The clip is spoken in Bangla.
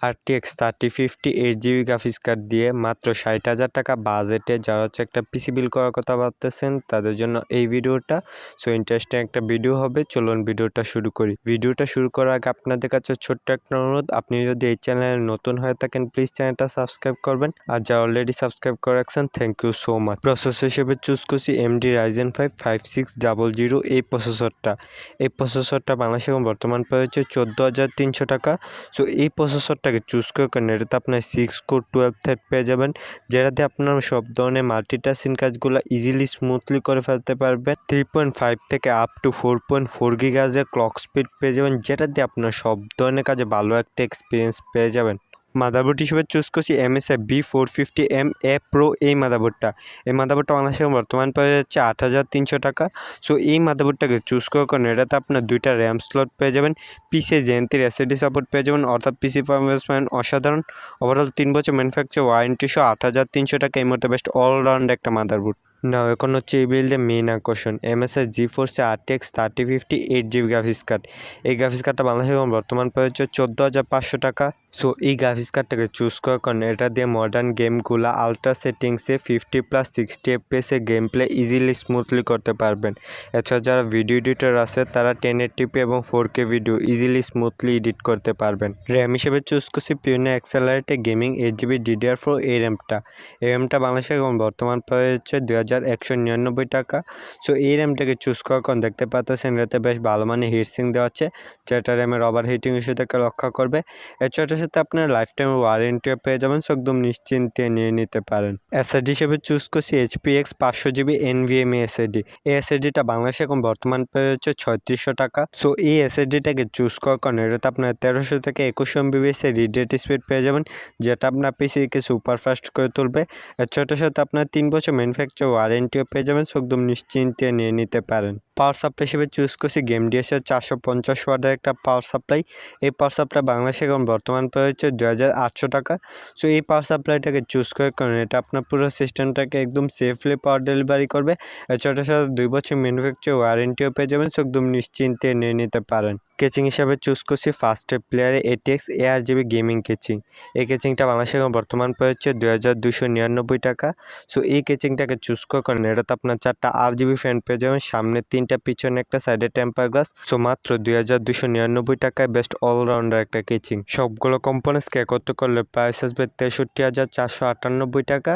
RTX 3050 8GB গ্রাফিক্স কার্ড দিয়ে মাত্র 60,000 টাকা বাজেটে যারা একটা পিসি বিল্ড করার কথা ভাবতেছেন তাদের জন্য এই ভিডিওটা। সো ইন্টারেস্টিং একটা ভিডিও হবে, চলুন ভিডিওটা শুরু করি। ভিডিওটা শুরু করার আগে আপনাদের কাছে ছোট্ট একটা অনুরোধ, আপনি যদি এই চ্যানেলে নতুন হয়ে থাকেন প্লিজ চ্যানেলটা সাবস্ক্রাইব করবেন, আর যারা অলরেডি সাবস্ক্রাইব করে রাখছেন thank you so much. Processor হিসেবে চুজ করছি AMD Ryzen 5 5600 এই প্রসেসরটা বাংলাদেশে বর্তমান পেয়েছে 14,300 টাকা। সো এই প্রসেসরটাকে চুজ করে কারণ এটাতে আপনার 6 কোর 12 থ্রেড পেয়ে যাবেন, যেটাতে আপনার সব ধরনের মাল্টিটাস্কিং কাজগুলো ইজিলি স্মুথলি করে ফেলতে পারবেন। 3.5 থেকে আপ টু 4.4 গিগাহার্টজের ক্লক স্পিড পেয়ে যাবেন, যেটা দিয়ে আপনার সব ধরনের কাজে ভালো একটা এক্সপিরিয়েন্স পেয়ে যাবেন। মাদারবোর্ড হিসেবে চুজ করছি MSI B450MA Pro এই মাদারবোর্ডটা বাংলাদেশে বর্তমান পেয়ে যাচ্ছে 8,300 টাকা। সো এই মাদারবোর্ডটাকে চুজ করার কারণে এটাতে আপনার 2টা র্যাম স্লট পেয়ে যাবেন, পিসি Gen 3 SSD সাপোর্ট পেয়ে যাবেন, অর্থাৎ পিসি পারফরমেন্স অসাধারণ। ওভারঅল 3 বছর ম্যানুফ্যাকচার ওয়ারেন্টি সহ 8,300 টাকা এই মুহূর্তে বেস্ট অলরাউন্ড একটা মাদারবোর্ড। না এখন হচ্ছে এই বিল্ডের মেইন আকর্ষণ MSI GeForce RTX 3050 8GB graphics card. এই গ্রাফিক্স কার্ডটা বাংলাদেশে বর্তমান পেয়ে হচ্ছে 14,500 টাকা। সো এই গ্রাফিক্স কার্ডটাকে চুজ করার কারণে এটা দিয়ে মডার্ন গেমগুলো আলট্রা সেটিংসে 50+60 FPS game play easily smoothly করতে পারবেন। এছাড়া যারা ভিডিও এডিটর আছে তারা 1080p এবং 4K video easily smoothly edit করতে পারবেন। র্যাম হিসেবে চুজ করছি পিওনিয়ার অ্যাক্সেলারেটে গেমিং 8GB DDR4 এই র্যামটা বাংলাদেশে বর্তমান পেয়ে হচ্ছে 2,199 টাকা। সো এই র্যামটাকে চুজ করার কারণ দেখতে পাচ্ছেন এটাতে বেশ ভালো মানে হিটসিং দেওয়া আছে, যেটা র্যামের ওভার হিটিং ইস্যু থেকে রক্ষা করবে। এছাড়া সাথে আপনার লাইফ টাইম ওয়ারেন্টিও পেয়ে যাবেন, সো একদম নিশ্চিন্তে নিয়ে নিতে পারেন। এসএসডি হিসেবে চুজ করছি HPX 500GB NVMe SSD। এই এসএসডিটা বাংলাদেশে এখন বর্তমান পেয়ে হচ্ছে 3600 টাকা। সো এই এসএসডিটাকে চুজ করার কারণে এটাতে আপনার 1300 থেকে 2100 MBps রিড রেট স্পিড পেয়ে যাবেন, যেটা আপনার পিসিকে সুপার ফাস্ট করে তুলবে। এছাড়ার সাথে আপনার 3 বছর ম্যানুফ্যাকচার ওয়ারেন্টিও পেয়ে যাবেন, সো একদম নিশ্চিন্তে নিয়ে নিতে পারেন। পাওয়ার সাপ্লাই হিসেবে চুজ করছি GameDSের 450 ওয়াটের একটা পাওয়ার সাপ্লাই। এই পাওয়ার সাপ্লাই বাংলাদেশে এখন বর্তমান পেয়ে হচ্ছে 2,800 টাকা। সো এই পাওয়ার সাপ্লাইটাকে চুজ করার কারণে এটা আপনার পুরো সিস্টেমটাকে একদম সেফলি পাওয়ার ডেলিভারি করবে। এছাড়া সাথে 2 বছর ম্যানুফ্যাকচার ওয়ারেন্টিও পেয়ে যাবেন, সো একদম নিশ্চিন্তে নিয়ে নিতে পারেন। কেচিং হিসাবে চুজ করছি ফার্স্ট প্লেয়ারে ATX ARGB গেমিং কেচিং। এই কেচিংটা বাংলাদেশে এখন বর্তমান পেয়ে হচ্ছে 2,299 টাকা। সো এই কেচিংটাকে চুজ করার কারণে এটাতে আপনার 4টা RGB ফ্যান পেয়ে যাবেন, সামনে 3টা পিছনে একটা সাইডে টেম্পার গ্লাস। সো মাত্র 2,299 টাকায় বেস্ট অলরাউন্ডার একটা কেচিং। সবগুলো কম্পোনেন্টসকে একত্র করলে প্রাইস আসবে 63,498 টাকা।